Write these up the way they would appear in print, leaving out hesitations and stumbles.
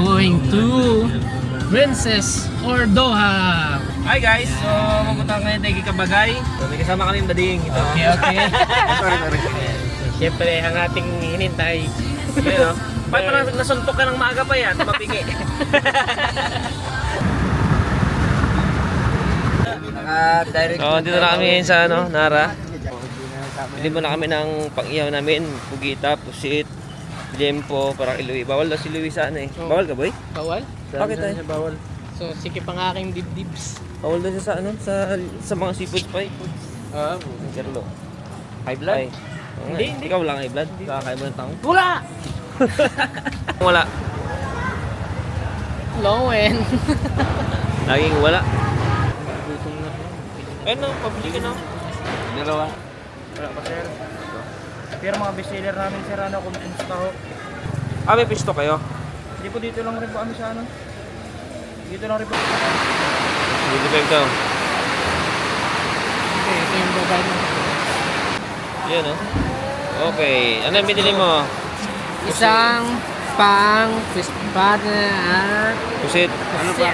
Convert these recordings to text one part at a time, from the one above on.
going to Princess Ordoha. Hi guys, so mapunta ngayon tayo kay Kabagay. So may kasama kami yung dading ito. Okay. Sorry. Siyempre, ang ating hinintay. Ayun o. Bakit pa nasuntok ka ng maaga pa yan? Mapingi. So dito na kami ngayon sa Nara. Bili mo na kami ng pang-iyaw namin. Pugita, pusit, lempo, para kay Louie. Bawal daw si Louie sa Bawal ka boy? Bawal? Bakit tayo? Bawal. So, sikip ang aking dibdibs. Bawal daw siya sa mga seafood pa Carlo. High blood? Hindi. Ikaw lang high blood? Kakakain mo ng tao? Wala! Wala. Lowen. Laging wala. Gutom na. Ayun na, pabili ka na. Dalawa. Wala pa sir. Pero mga bestseller namin sir, kung insta ho. May pisto kayo? Hindi po dito lang rin po kami sa Dito lang rin po. Dito kayo ito. Okay, ito yung babae mo. Yan o. Okay. Ano yung binili mo? Isang pang fish partner at Pusit. ano pa?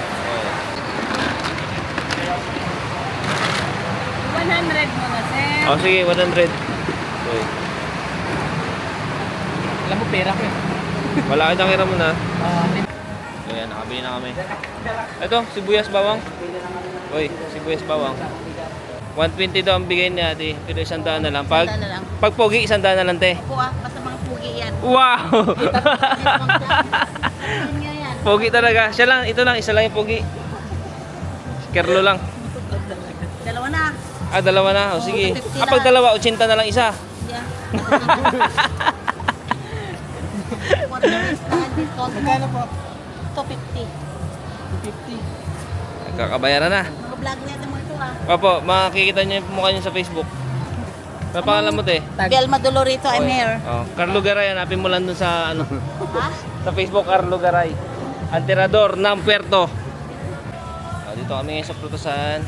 100 mo na, sir. Oh, sige, 100. Okay. Alam mo, pera ko eh. Wala ka nang hiram mo na. Uh, Ayan, nakabili na kami. Ito, sibuyas bawang. Uy, sibuyas bawang. 120 daw ang bigay niya, ate. Pero 100 na lang. Pag pogi, 100 na lang, te. Opo basta mga pugi yan. Wow! Yun nga yan. Pogi talaga. Siya lang, ito lang, isa lang yung pogi. Kerlo lang. Dalawa na. Dalawa na. O, sige. 50 Pag dalawa, 80 na lang isa. Yeah. Magkano po? 250. 250. Nagkakabayaran na. Mga vlog niya sa mga ito Opo, makikita niyo yung mukha niyo sa Facebook. Ano pangalan mo, te? Belma Dolorito, I'm here. Oh, Carlo Garay, hanapin mo lang dun sa Ha? sa Facebook, Carlo Garay. Antirador ng Puerto. Dito kami ngayon sa Prutasan.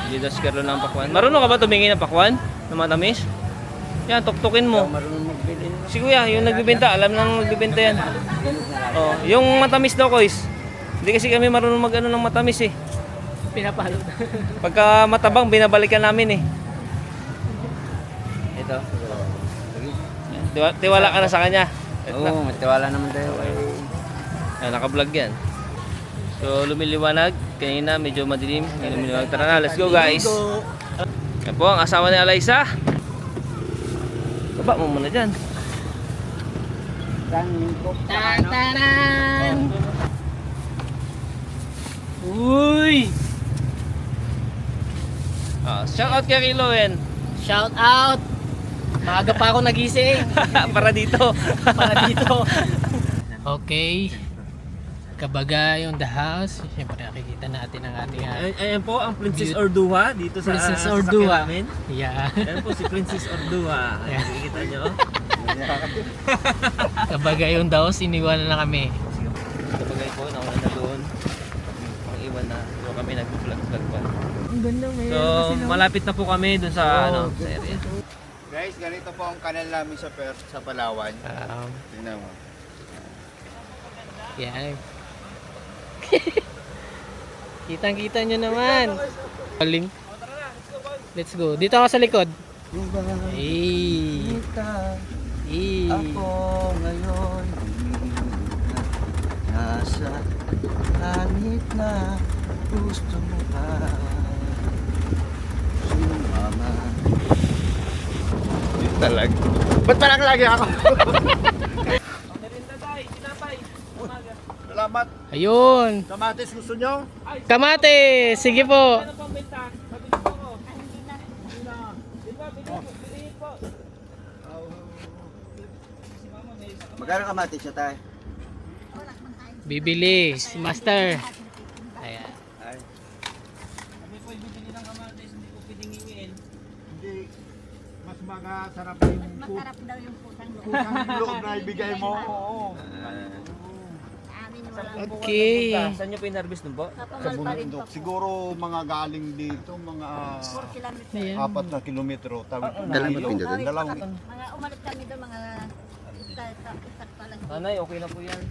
Dito si Carlo ng pakwan. Marunong ka ba tumingin ng pakwan? Na matamis? Yan, tuktukin mo. Marunong magbili. Si Kuya, yung nagbibenta, alam nang nagbibenta yan. Oh, yung matamis daw, Kois. Hindi kasi kami marunong mag-ano ng matamis eh. Pinapalo. Pagka matabang, binabalikan namin eh. Ito. Tiwala ka na sa kanya. Oo, matiwala naman tayo. Naka-vlog yan. So, lumiliwanag. Kanina medyo madilim. Ngayon lumiliwanag. Tara na, let's go guys. Yan po ang asawa ni Alaysa. Baba mo muna dyan. Taran! Uy! Shout out kay Lowen. Shout out! Maaga pa ako nagising. Para dito. Para dito. Okay. Kabagay on the house. Siyempre nakikita natin ang ating Ayan po ang Princess Orduha dito sa Princess sasakyan Orduha. namin. Yeah. Ayan po si Princess Orduha. Yeah. Nakikita nyo. Kabagay on the house, iniwan na kami. Kapagay po, nauna na doon. Pang-iwan na. So kami nag-vlog pa. Ang ganda may. So malapit na po kami dun sa sa area. Guys, ganito po ang kanal namin sa Palawan. Tingnan mo. Yan. Kitang-kita nyo naman. Galing. Let's go. Dito ako sa likod. Ako ngayon nasa langit na gusto mo pa sumama. Talaga. Ba't parang lagi ako? Salamat. Ayun. Kamatis gusto nyo? Kamate. Sige po. Magkano kamatis siya tayo? Bibili. Si Master. Ayan. Kami po bibili ng kamatis, hindi po pwedeng hingin. Hindi. Mas masarap yung Masarap daw yung putang loob. kusang loob na ibigay mo. Oo. Amin wala. Okay. Saan nyo pinarvest nun po? Sa Kapamal pa rin bundok. po. Siguro mga galing dito, mga 4 kilometers. Ayan. 4 na kilometro. Dalawang pinda din? Dalawang. Mga umalit kami doon mga isa pa lang. Nanay, okay na po yan.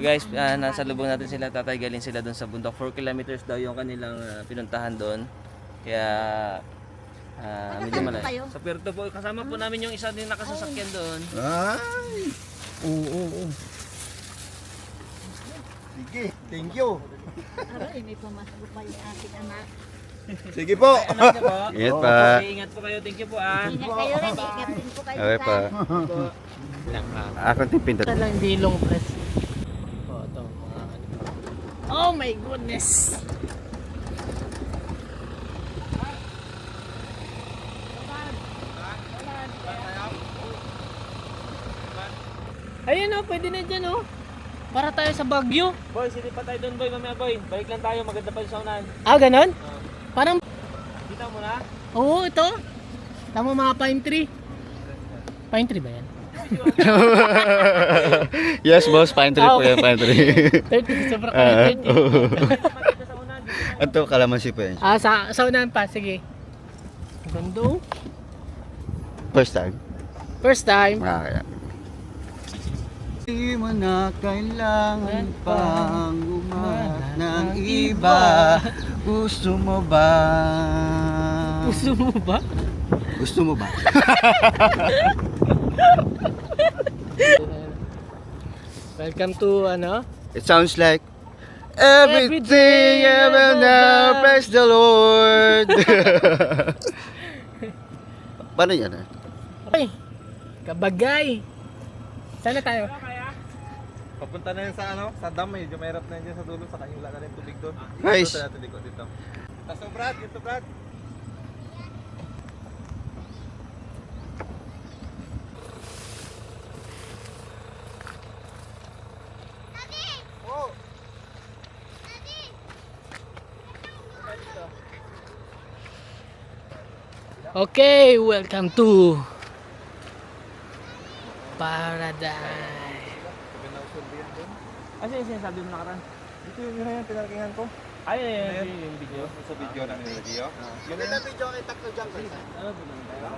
guys, nasa lubong natin sila, tataygalin sila doon sa bundok. 4 kilometers daw yung kanilang pinuntahan doon. Kaya medyo malayo. kayo? Sa Puerto po, kasama po namin yung isa din nakasasakyan doon. Ay! Oo. Sige, thank you. Aray, may pumasok pa yung ating anak. Sige po. Ingat pa. Okay, ingat po kayo. Thank you po ah. Ingat kayo rin, ingat din po kayo. Okay pa. Lang ha. Ako tipindot. Ito lang hindi long press. Oh, ito. Mga ano. Oh my goodness! Ayun oh, pwede na dyan oh. Para tayo sa Baguio. Boy, sige pa tayo doon boy. Mamaya boy. Balik lang tayo. Maganda pa yung saunahan. Ah, ganon? Parang, Kita mo na. oo, ito. Tama mga pine tree. Pine tree ba yan? Yes, boss. Pine tree po yan. Pine tree. 30, sobra ka 30. Ito, kalamansi po yan. Ah, sa unahan pa, sige. Ganda oh. First time. First time. Kaya. Di mo na kailangan pang umanap ng iba. Gusto mo ba? Gusto mo ba? Gusto mo ba? Welcome to ano? It sounds like everything I will now praise the Lord. Paano yan? Ay, Kabagay. Sana tayo. Papunta na yun sa ano, sa dam, medyo mahirap na yun dyan sa dulo, sa kanyula na rin tubig doon. Guys. Dito natin dito. Taso Brad, dito Brad. Okay, welcome to Paradise. Ano yung sinasabi mo nakaraan? Dito yun yung pinarkingan ko. Ayun yung video. Sa video ng video. Yun na video kay Takto Jump. Ano po naman tayo?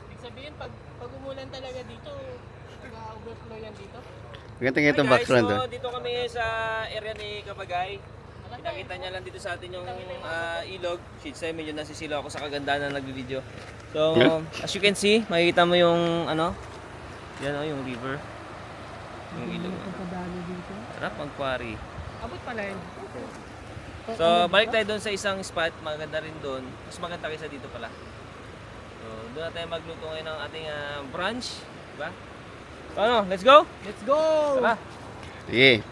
Ibig sabihin, pag umulan talaga dito, nag-overflow yan dito. Maganda nga itong background. So dito kami sa area ni Kabagay. Pinakita niya lang dito sa atin yung ilog. Shit, sa'yo medyo nasisilo ako sa kagandahan na nag-video. So, as you can see, makikita mo yung ano, yan o, yung river. Yung ilog. Sarap mag-quarry. Abot pala yun. So, balik tayo doon sa isang spot. Maganda rin doon. Mas maganda kaysa dito pala. So, doon na tayo magluto ngayon ng ating brunch. Diba? So, ano, let's go! Let's go! Tara! Sige.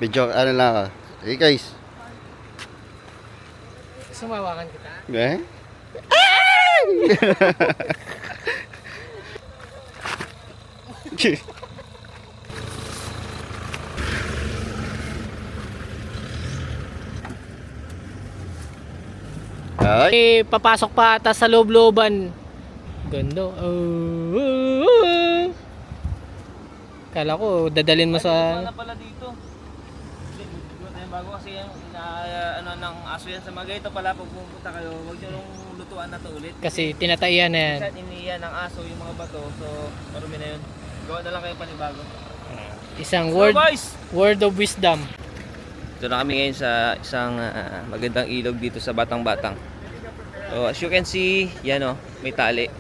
Medyo ano lang ako. Sige guys. Sumawakan kita. Eh? Ay. Eh, papasok pa ata sa loob-looban. Ganda. Kala ko, dadalin mo sa... Wala pala dito. Bago kasi yung ano ng aso yan sa mga ito pala pag pumunta kayo, huwag nyo nung lutuan na to ulit. Kasi tinataiyan na yan. Minsan iniiyan ng aso yung mga bato, so marumi na yun. Gawa na lang kayo panibago. Isang So guys! word of wisdom. Ito na kami ngayon sa isang magandang ilog dito sa Batang-Batang. So as you can see, yan o, may tali.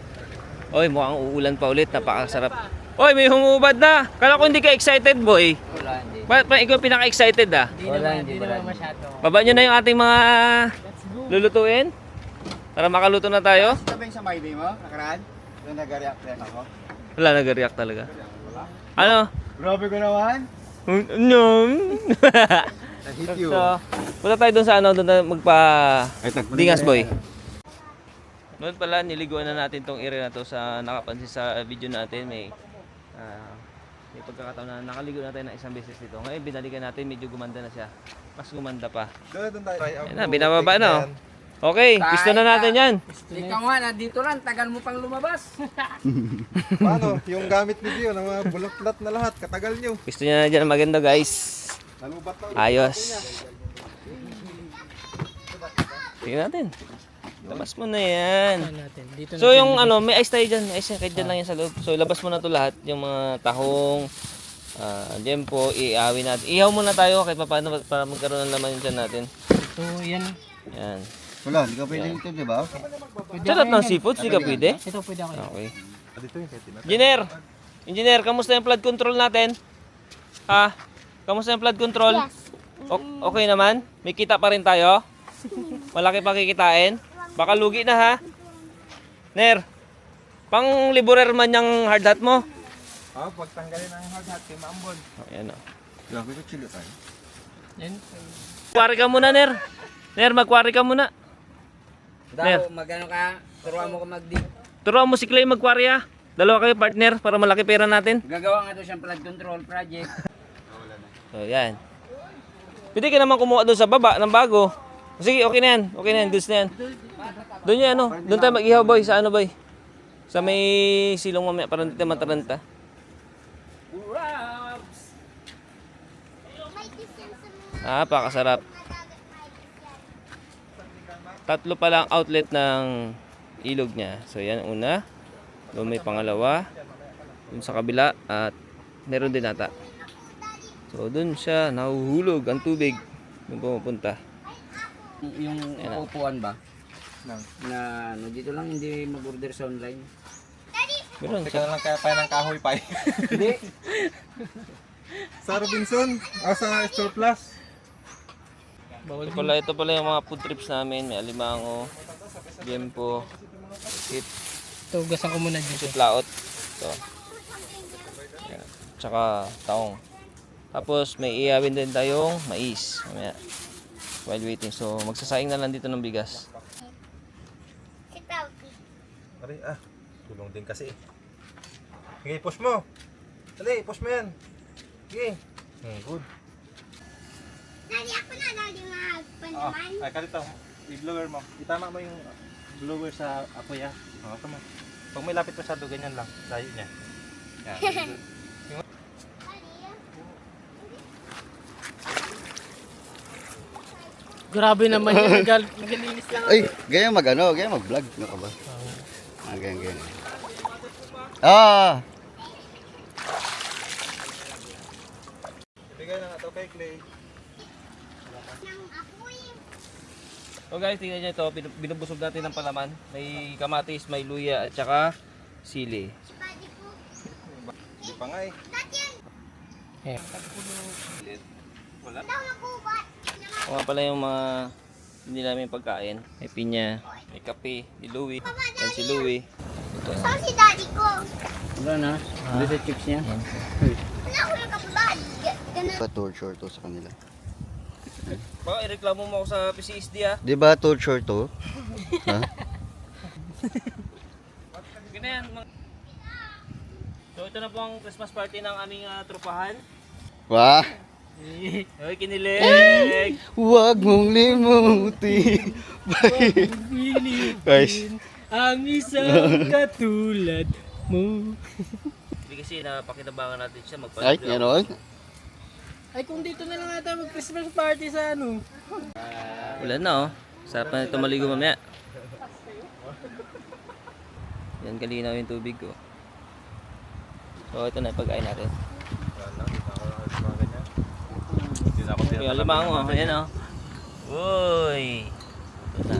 Oy, mukhang uulan pa ulit, napakasarap. Oy, may humubad na! Kala ko hindi ka excited, boy. Wala, hindi. Ba't ikaw pinaka-excited ah? Hindi naman masyado. Baba nyo na yung ating mga lulutuin. Para makaluto na tayo. Sabi sa my day mo, nakaraan? Doon nag-react rin ako. Wala, nag-react talaga. Ano? Grabe ko naman. No. Hit you. So, punta tayo doon sa ano, doon na dingas boy. Noon pala, niliguan na natin tong area na to sa nakapansin sa video natin. May pagkakataon na nakaligo natin ng isang beses dito. Ngayon, binalikan natin, medyo gumanda na siya. Mas gumanda pa. Doon tayo. Ayan na, binababa na oh. Okay, gusto na natin yan. Ikaw nga, nandito lang, tagal mo pang lumabas. Paano? Yung gamit video na mga bulok-lat na lahat, katagal nyo. Gusto niya na dyan maganda guys. Nalubat na. Ayos. Tingnan natin. Labas mo na yan. Saan natin? Dito So natin yung ilagay. ano, may ice tayo dyan. May ice kahit dyan lang yan sa loob. So labas mo na to lahat. Yung mga tahong, dyan po, iawin natin. Ihaw muna tayo kahit paano para magkaroon ng laman yung dyan natin. Ito, yan. Yan. Wala, hindi ka pwede ito, di ba? Pwede Sarap ako ng yan. seafood, hindi ka pwede? Ito, pwede ako. Okay. Engineer, kamusta yung flood control natin? Ha? Kamusta yung flood control? Okay naman? May kita pa rin tayo? Malaki pa kikitain? Baka lugi na ha? Ner, pang liburer man yung hard hat mo? Pagtanggalin ang hard hat kay Maambon. Ayan o. Grabe ko chili tayo. Yan. Magkwari ka muna, Ner. Ner, magkwari ka muna. Daw, magano ka, turuan mo ko mag-dig. Turuan mo si Clay magkwari ha. Dalawa kayo partner para malaki pera natin. Gagawa nga to siyang flood control project. So, yan. Pwede ka naman kumuha doon sa baba ng bago. Sige, okay na yan. Okay na yan. Goods na yan. Doon yan, ano. Doon tayo mag-ihaw, boy. Sa ano, boy? Sa may silong mamaya. Para hindi tayo mataranta. Pakasarap. Tatlo pa lang outlet ng ilog niya. So, yan una. Doon may pangalawa. Doon sa kabila. At meron din ata. So, doon siya nahuhulog ang tubig. Doon pumupunta. Yung upuan ba? Na ano, dito lang hindi mag-order sa online. Meron Teka siya. na lang kaya tayo ng kahoy pa eh. Hindi. Sa Robinson, sa Store Plus. Ito pala yung mga food trips namin. May alimango, gempo, hit, Ito, gasan ko muna dito. laot. Ito. Yan. Tsaka taong. Tapos may iawin din tayong mais. Mamaya. While waiting. So magsasaing na lang dito ng bigas. Aray, tulong din kasi eh. Sige, push mo. Dali, push mo yan. Sige. Good. Dali ako na, dali magpanaman. Ay, kalito. I-blower mo. Itama mo yung blower sa apoy ah. Tama. Pag may lapit masyado, ganyan lang. Layo niya. Yan. Grabe naman yun. Magalinis lang. Ay, ganyan mag-vlog. Ano ka ba? Ganyan. Ah! Bigay na nga ito kay Clay. So guys, tingnan nyo ito. Binubusog natin ng palaman. May kamatis, may luya, at saka sili. Hindi pa nga eh. Eh. O nga pala yung mga hindi namin pagkain. May pinya, may kape, ni Louie. Yan si Louie. Ito. Saan si daddy ko? Wala na. Hindi sa chips niya. Wala ko lang kapatid. Ganun. Torture to sa kanila. Baka ireklamo mo ako sa PCSD ha. Di ba torture to? Ha? Ganyan. So ito na po ang Christmas party ng aming tropahan. Wah! Hoy, kinilig! Huwag mong limutin. Guys, Ang isang katulad mo. Hindi kasi napakinabangan natin siya ay, magpalito. gano'n? Ay, kung dito na lang ata mag-Christmas party sa ano. Wala na oh. Sarap na ito maligo mamaya. Yan kalinaw yung tubig ko. So ito na yung pagkain natin. Yung alimango, ayan oh. Uy! Ito na.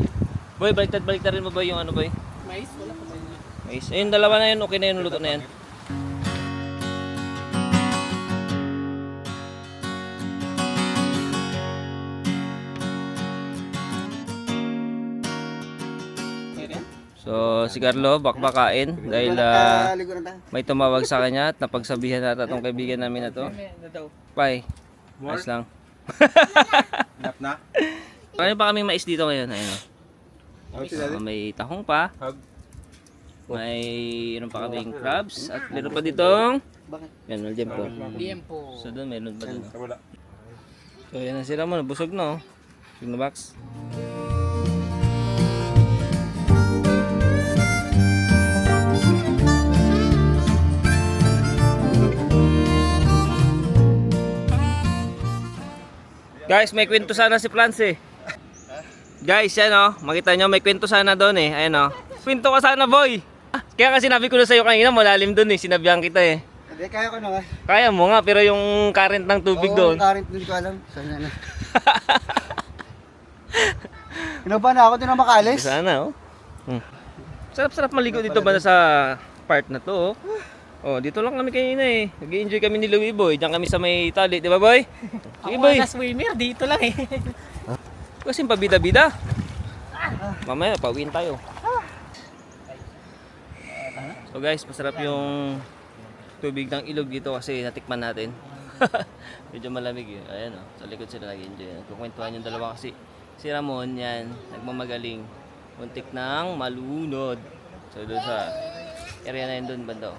Boy, baliktad rin mo ba yung ano boy? Mais, wala pa tayo. Mais. Ayun, dalawa na yun. Okay na yun, luto na yan. So, si Carlo, bakbakain dahil Ligo na tayo. may tumawag sa kanya at napagsabihan natin itong kaibigan namin na to. Bye. Ayos lang. Nap na? Marami pa kaming mais dito ngayon. Ayun, oh. May tahong pa. May pa kaming crabs. At meron pa ditong yan, maljem po. Tiempo. So doon, meron pa doon. Wala. So yan ang sila mo. Busog na oh. Busog na box. Guys, may kwento sana si Plans eh. Guys, yan oh. Makita nyo, may kwento sana doon eh. Ayan oh. Kwento ka sana, boy. Kaya nga sinabi ko na sa'yo kanina, malalim doon eh. Sinabihan kita eh. Hindi, kaya ko naman. Kaya mo nga, pero yung current ng tubig doon. Oo, current hindi ko alam. Saan na. Inuba na ako, di na makaalis. Sana oh. Sarap-sarap maligo dito banda sa part na to oh. Oh, dito lang kami kanina eh. Nag-enjoy kami ni Louie Boy. Diyan kami sa may tali, di ba boy? Sige boy. Ako na swimmer, dito lang eh. Kasi pabida-bida. Mamaya, pauwiin tayo. So guys, masarap yung tubig ng ilog dito kasi natikman natin. Medyo malamig yun. Ayan o, sa likod sila nag-enjoy. Nagkukwentuhan yung dalawa kasi si Ramon yan, nagmamagaling. Muntik nang malunod. So doon sa area na yun doon banda o.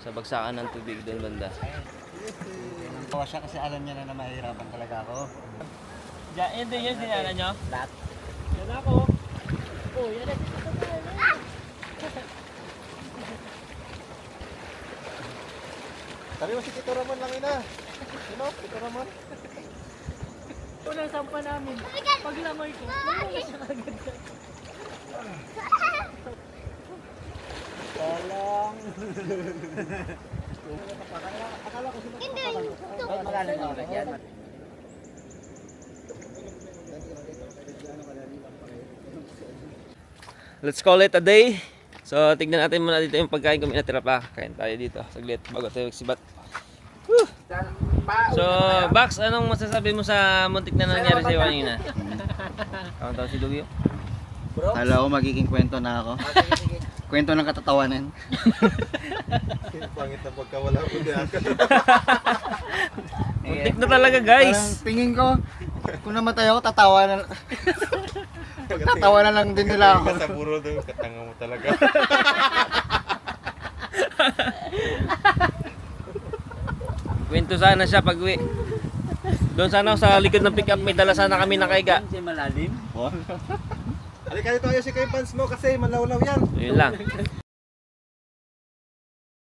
Sa bagsakan ng tubig doon banda. Bawa siya kasi alam niya na mahirapan talaga ako. Yan din yun, sinala nyo? Yan ako. Oh, yan na. Sabi mo si Tito Ramon lang ina. Sino? Tito Ramon? Unang sampa namin. Paglangoy ko. Lumabas siya agad. Let's call it a day. So, tignan natin muna dito yung pagkain kung may natira pa. Kain tayo dito. Saglit, bago tayo magsibat. Whew! So, Bax, anong masasabi mo sa muntik na nangyari sa'yo kanina? Kauntaw si Lugyo? Kala ko magiging kwento na ako. Kwento ng katatawanan. Pangit na pagkawala ko diyan. Muntik na talaga, guys. Parang tingin ko, kung namatay ako, tatawanan. Tatawanan lang din nila ako. Sa buro doon, katanga mo talaga. Kwento sana siya pag uwi. Doon sana sa likod ng pickup, may dala sana kami nakaiga. Kasi malalim. Halika dito kayo si kay fans mo kasi malawlaw yan. Yun lang.